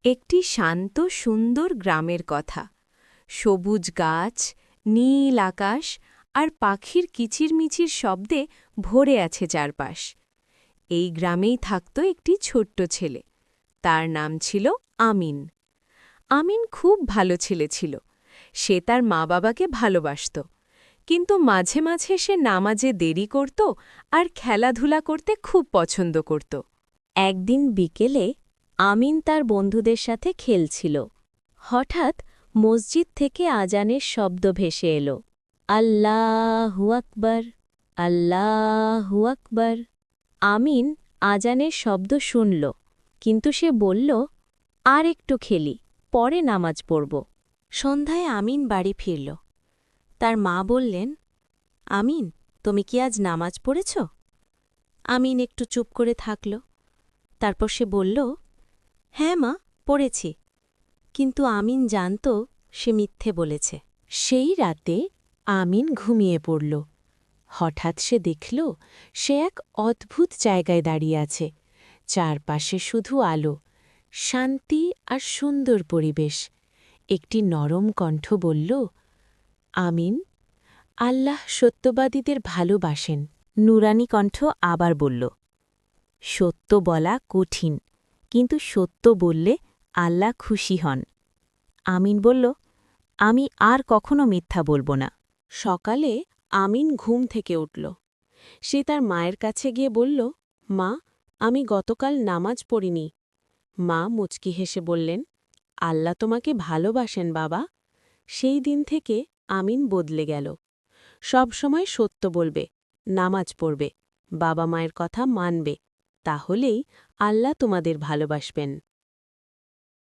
একটি শান্ত সুন্দর গ্রামের কথা। সবুজ গাছ, নীল আকাশ আর পাখির কিচিরমিচির শব্দে ভরে আছে চারপাশ। এই গ্রামেই থাকত একটি ছোট্ট ছেলে। তার নাম ছিল আমিন। আমিন খুব ভালো ছেলে ছিল। সে তার মা বাবাকে ভালোবাসত, কিন্তু মাঝে মাঝে সে নামাজে দেরি করত আর খেলাধুলা করতে খুব পছন্দ করত। একদিন বিকেলে আমিন তার বন্ধুদের সাথে খেলছিল। হঠাৎ মসজিদ থেকে আজানের শব্দ ভেসে এলো, আল্লাহু আকবার, আল্লাহু আকবার। আমিন আজানের শব্দ শুনল, কিন্তু সে বলল, আর একটু খেলি, পরে নামাজ পড়ব। সন্ধ্যায় আমিন বাড়ি ফিরল। তার মা বললেন, আমিন, তুমি কি আজ নামাজ পড়েছ? আমিন একটু চুপ করে থাকল। তারপর সে বলল, হ্যাঁ মা, পড়েছি। কিন্তু আমিন জানত সে মিথ্যে বলেছে। সেই রাতে আমিন ঘুমিয়ে পড়ল। হঠাৎ সে দেখল সে এক অদ্ভুত জায়গায় দাঁড়িয়ে আছে। চারপাশে শুধু আলো, শান্তি আর সুন্দর পরিবেশ। একটি নরম কণ্ঠ বলল, আমিন, আল্লাহ সত্যবাদীদের ভালোবাসেন। নুরানি কণ্ঠ আবার বলল, সত্য বলা কঠিন, কিন্তু সত্য বললে আল্লাহ খুশি হন। আমিন বলল, আমি আর কখনো মিথ্যা বলবো না। সকালে আমিন ঘুম থেকে উঠল। সে তার মায়ের কাছে গিয়ে বলল, মা, আমি গতকাল নামাজ পড়িনি। মা মুচকি হেসে বললেন, আল্লাহ তোমাকে ভালোবাসেন বাবা। সেই দিন থেকে আমিন বদলে গেল। সব সময় সত্য বলবে, নামাজ পড়বে, বাবা মায়ের কথা মানবে, তাহলেই আল্লাহ তোমাদের ভালোবাসবেন।